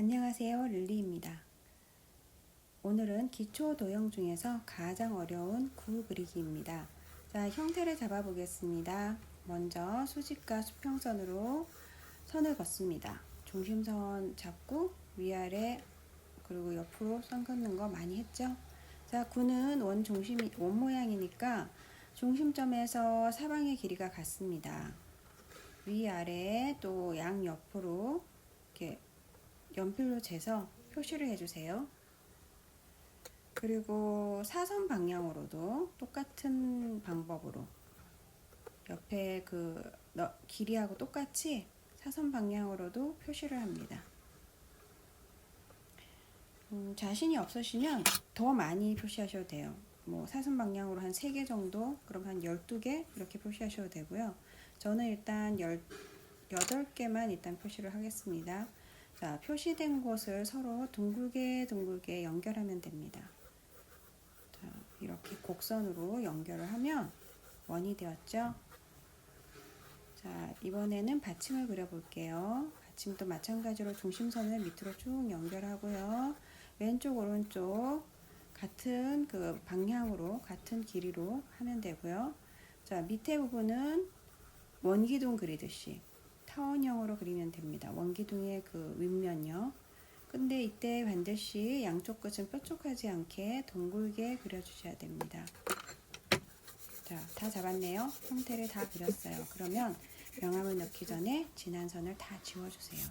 안녕하세요, 릴리입니다. 오늘은 기초 도형 중에서 가장 어려운 구 그리기입니다. 자, 형태를 잡아보겠습니다. 먼저 수직과 수평선으로 선을 긋습니다. 중심선 잡고 위아래 그리고 옆으로 선 긋는 거 많이 했죠? 자, 구는 원 모양이니까 중심점에서 사방의 길이가 같습니다. 위아래 또 양옆으로 이렇게 연필로 재서 표시를 해주세요. 그리고 사선 방향으로도 똑같은 방법으로 옆에 길이하고 똑같이 사선 방향으로도 표시를 합니다. 자신이 없으시면 더 많이 표시하셔도 돼요. 사선 방향으로 한 3개 정도, 그럼 한 12개 이렇게 표시하셔도 되고요. 저는 일단 18개만 일단 표시를 하겠습니다. 자, 표시된 곳을 서로 둥글게 연결하면 됩니다. 자, 이렇게 곡선으로 연결을 하면 원이 되었죠. 자, 이번에는 받침을 그려볼게요. 받침도 마찬가지로 중심선을 밑으로 쭉 연결하고요. 왼쪽 오른쪽 같은 방향으로 같은 길이로 하면 되고요. 자, 밑에 부분은 원기둥 그리듯이 타원형으로 그리면 됩니다. 원기둥의 윗면요. 근데 이때 반드시 양쪽 끝은 뾰족하지 않게 둥글게 그려주셔야 됩니다. 자, 다 잡았네요. 형태를 다 그렸어요. 그러면 명암을 넣기 전에 진한 선을 다 지워주세요.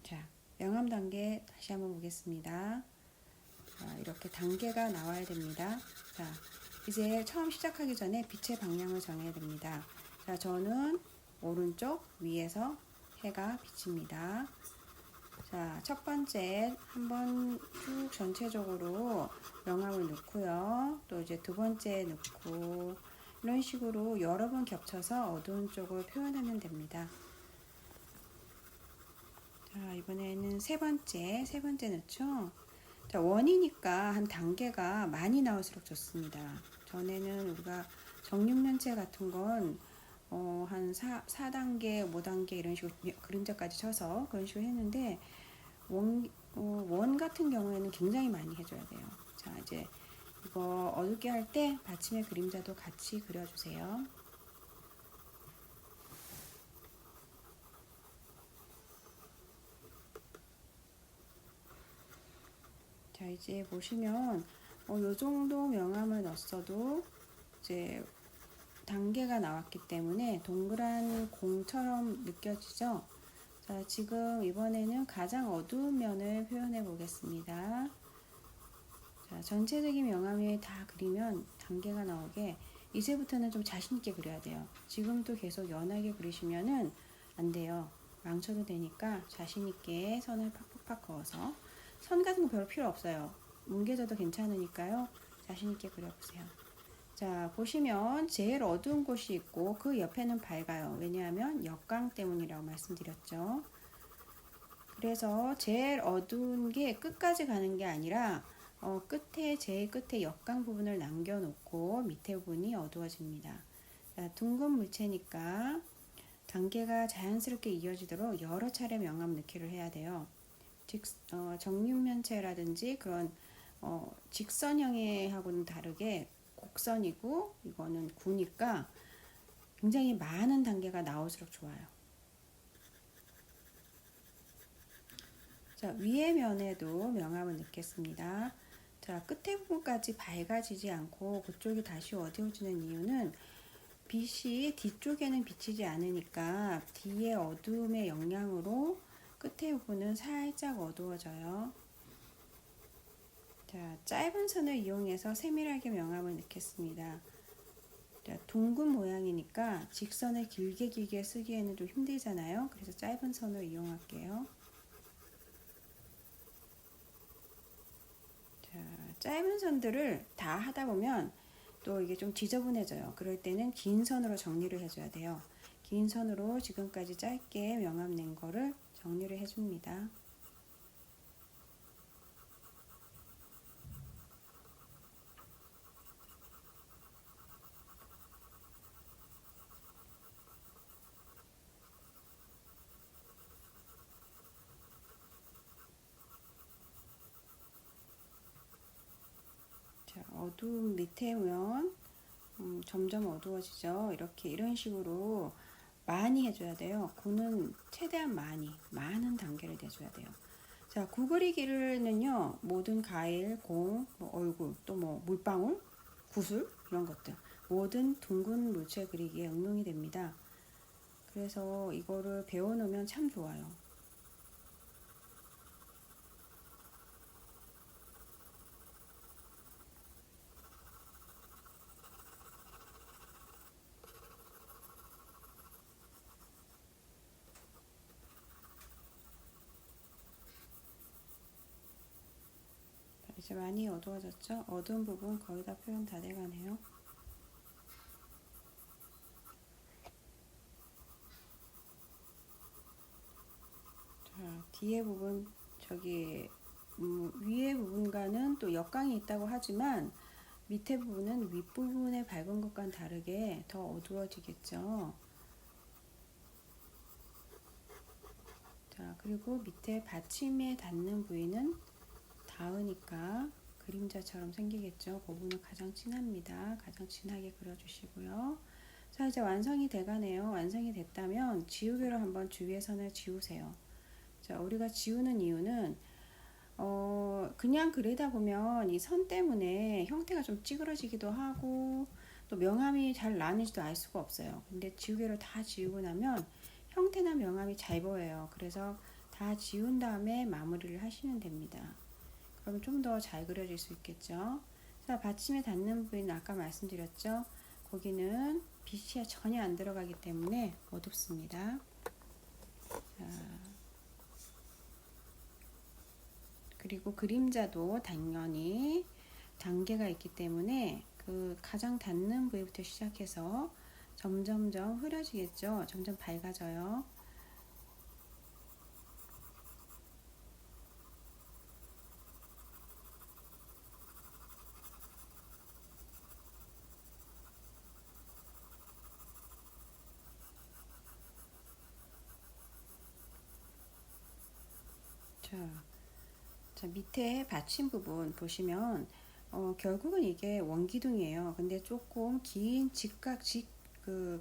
자, 명암 단계 다시 한번 보겠습니다. 자, 이렇게 단계가 나와야 됩니다. 자, 이제 처음 시작하기 전에 빛의 방향을 정해야 됩니다. 자, 저는 오른쪽 위에서 해가 비칩니다. 자, 첫 번째 한번 쭉 전체적으로 명암을 넣고요. 또 이제 두 번째 넣고 이런 식으로 여러 번 겹쳐서 어두운 쪽을 표현하면 됩니다. 자, 이번에는 세 번째 넣죠. 자, 원이니까 한 단계가 많이 나올수록 좋습니다. 전에는 우리가 정육면체 같은 건 한 4단계, 5단계 이런 식으로 그림자까지 쳐서 그런 식으로 했는데 원 같은 경우에는 굉장히 많이 해줘야 돼요. 자, 이제 이거 어둡게 할 때 받침의 그림자도 같이 그려주세요. 자, 이제 보시면 요 정도 명암을 넣었어도 이제 단계가 나왔기 때문에 동그란 공처럼 느껴지죠? 자, 지금 이번에는 가장 어두운 면을 표현해 보겠습니다. 자, 전체적인 명암에 다 그리면 단계가 나오게 이제부터는 좀 자신있게 그려야 돼요. 지금도 계속 연하게 그리시면은 안 돼요. 망쳐도 되니까 자신있게 선을 팍팍팍 그어서 선 같은 거 별로 필요 없어요. 뭉개져도 괜찮으니까요. 자신있게 그려보세요. 자, 보시면 제일 어두운 곳이 있고 그 옆에는 밝아요. 왜냐하면 역광 때문이라고 말씀드렸죠. 그래서 제일 어두운 게 끝까지 가는 게 아니라 제일 끝에 역광 부분을 남겨놓고 밑에 부분이 어두워집니다. 자, 둥근 물체니까 단계가 자연스럽게 이어지도록 여러 차례 명암 넣기를 해야 돼요. 정육면체라든지 그런 직선형의 하고는 다르게 곡선이고 이거는 구니까 굉장히 많은 단계가 나올수록 좋아요. 자, 위의 면에도 명암을 넣겠습니다. 자, 끝에 부분까지 밝아지지 않고 그쪽이 다시 어두워지는 이유는 빛이 뒤쪽에는 비치지 않으니까 뒤의 어두움의 영향으로 끝에 부분은 살짝 어두워져요. 자, 짧은 선을 이용해서 세밀하게 명암을 넣겠습니다. 자, 둥근 모양이니까 직선을 길게 쓰기에는 좀 힘들잖아요. 그래서 짧은 선을 이용할게요. 자, 짧은 선들을 다 하다 보면 또 이게 좀 지저분해져요. 그럴 때는 긴 선으로 정리를 해줘야 돼요. 긴 선으로 지금까지 짧게 명암 낸 거를 정리를 해줍니다. 어두운 밑에 보면 점점 어두워지죠. 이렇게 이런 식으로 많이 해줘야 돼요. 구는 최대한 많은 단계를 내줘야 돼요. 자, 구 그리기는요, 모든 가일, 공, 뭐 얼굴, 또 뭐 물방울, 구슬 이런 것들 모든 둥근 물체 그리기에 응용이 됩니다. 그래서 이거를 배워놓으면 참 좋아요. 이제 많이 어두워졌죠? 어두운 부분 거의 다 표현 다 돼가네요. 자, 뒤에 부분 저기 위에 부분과는 또 역광이 있다고 하지만 밑에 부분은 윗부분에 밝은 것과는 다르게 더 어두워지겠죠. 자, 그리고 밑에 받침에 닿는 부위는 닿으니까 그림자처럼 생기겠죠. 그 부분은 가장 진합니다. 가장 진하게 그려주시고요. 자, 이제 완성이 돼가네요. 완성이 됐다면 지우개로 한번 주위의 선을 지우세요. 자, 우리가 지우는 이유는 그냥 그리다 보면 이 선 때문에 형태가 좀 찌그러지기도 하고 또 명암이 잘 나는지도 알 수가 없어요. 근데 지우개로 다 지우고 나면 형태나 명암이 잘 보여요. 그래서 다 지운 다음에 마무리를 하시면 됩니다. 그럼 좀 더 잘 그려질 수 있겠죠. 자, 받침에 닿는 부위는 아까 말씀드렸죠. 거기는 빛이 전혀 안 들어가기 때문에 어둡습니다. 자, 그리고 그림자도 당연히 단계가 있기 때문에 그 가장 닿는 부위부터 시작해서 점점점 흐려지겠죠. 점점 밝아져요. 자, 밑에 받침 부분 보시면 결국은 이게 원기둥이에요. 근데 조금 긴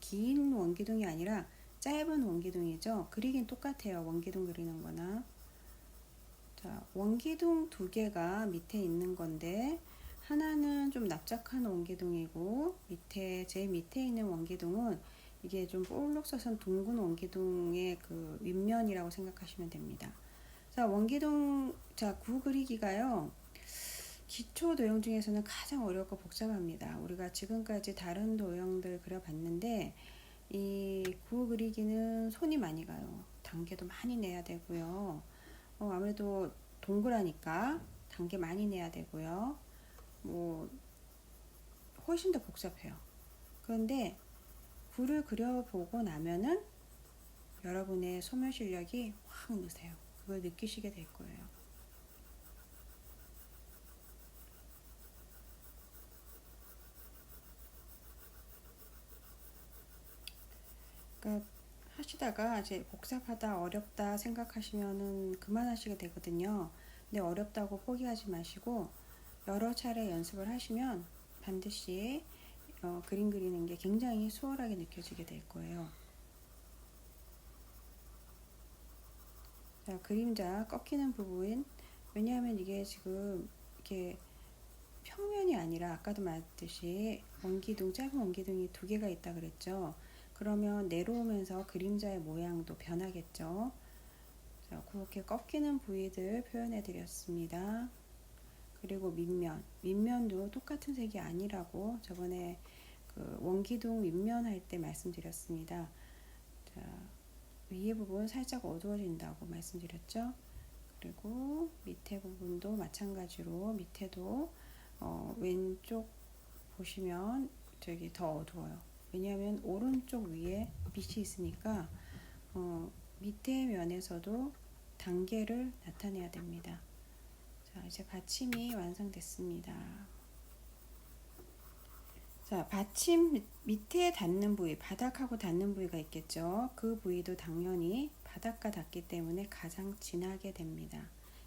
긴 원기둥이 아니라 짧은 원기둥이죠. 그리긴 똑같아요. 원기둥 그리는 거나. 자, 원기둥 두 개가 밑에 있는 건데 하나는 좀 납작한 원기둥이고 제일 밑에 있는 원기둥은 이게 좀 볼록 서선 둥근 원기둥의 그 윗면이라고 생각하시면 됩니다. 자, 구 그리기가요. 기초 도형 중에서는 가장 어렵고 복잡합니다. 우리가 지금까지 다른 도형들 그려봤는데 이 구 그리기는 손이 많이 가요. 단계도 많이 내야 되고요. 아무래도 동그라니까 단계 많이 내야 되고요. 뭐 훨씬 더 복잡해요. 그런데 구를 그려보고 나면은 여러분의 소묘 실력이 확 느세요. 그걸 느끼시게 될 거예요. 그러니까 하시다가 이제 복잡하다, 어렵다 생각하시면은 그만하시게 되거든요. 근데 어렵다고 포기하지 마시고 여러 차례 연습을 하시면 반드시 그림 그리는 게 굉장히 수월하게 느껴지게 될 거예요. 자, 그림자 꺾이는 부분, 왜냐하면 이게 지금 이렇게 평면이 아니라 아까도 말했듯이 짧은 원기둥이 두 개가 있다 그랬죠. 그러면 내려오면서 그림자의 모양도 변하겠죠. 자, 그렇게 꺾이는 부위들 표현해 드렸습니다. 그리고 밑면도 똑같은 색이 아니라고 저번에 그 원기둥 밑면 할 때 말씀드렸습니다. 자, 위에 부분 살짝 어두워진다고 말씀드렸죠. 그리고 밑에 부분도 마찬가지로 밑에도 왼쪽 보시면 저기 더 어두워요. 왜냐하면 오른쪽 위에 빛이 있으니까 밑에 면에서도 단계를 나타내야 됩니다. 자, 이제 받침이 완성됐습니다. 자, 받침 밑에 닿는 부위, 바닥하고 닿는 부위가 있겠죠. 그 부위도 당연히 바닥과 닿기 때문에 가장 진하게 됩니다.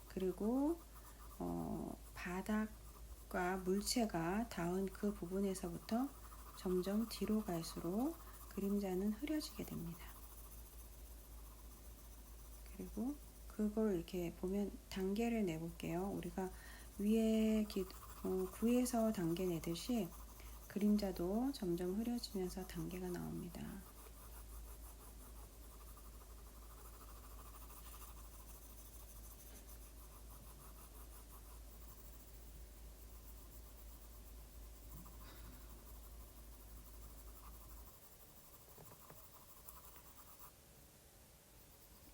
그리고 바닥과 흙과 물체가 닿은 그 부분에서부터 점점 뒤로 갈수록 그림자는 흐려지게 됩니다. 그리고 그걸 이렇게 보면 단계를 내볼게요. 우리가 위에 9에서 단계 내듯이 그림자도 점점 흐려지면서 단계가 나옵니다.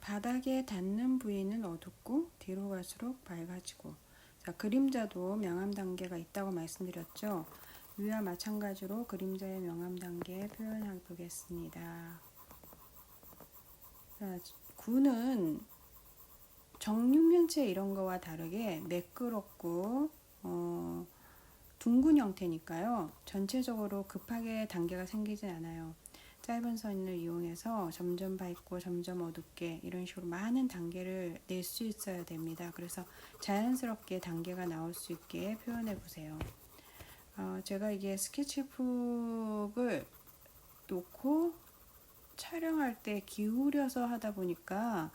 바닥에 닿는 부위는 어둡고 뒤로 갈수록 밝아지고, 자, 그림자도 명암 단계가 있다고 말씀드렸죠. 위와 마찬가지로 그림자의 명암 단계 표현해 보겠습니다. 자, 9는 정육면체 이런 거와 다르게 매끄럽고 둥근 형태니까요. 전체적으로 급하게 단계가 생기진 않아요. 짧은 선을 이용해서 점점 밝고 점점 어둡게 이런 식으로 많은 단계를 낼 수 있어야 됩니다. 그래서 자연스럽게 단계가 나올 수 있게 표현해 보세요. 제가 이게 스케치북을 놓고 촬영할 때 기울여서 하다 보니까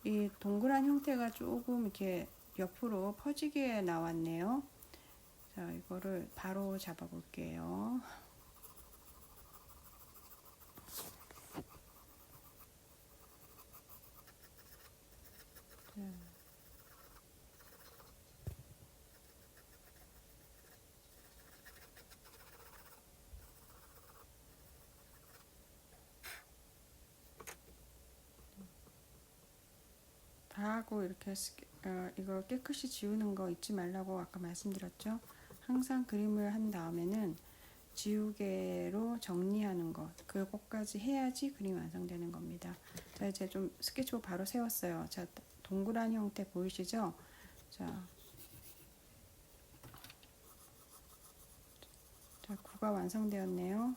이 동그란 형태가 조금 이렇게 옆으로 퍼지게 나왔네요. 자, 이거를 바로 잡아 볼게요. 다 하고 이렇게 이거 깨끗이 지우는 거 잊지 말라고 아까 말씀드렸죠. 항상 그림을 한 다음에는 지우개로 정리하는 것, 그것까지 해야지 그림이 완성되는 겁니다. 자, 이제 좀 스케치북 바로 세웠어요. 자, 동그란 형태 보이시죠? 자, 9가 완성되었네요.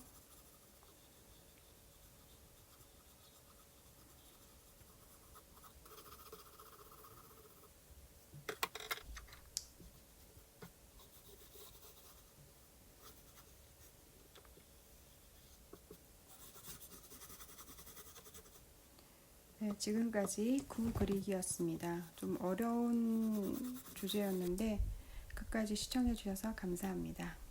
네, 지금까지 9 그리기였습니다. 좀 어려운 주제였는데 끝까지 시청해 주셔서 감사합니다.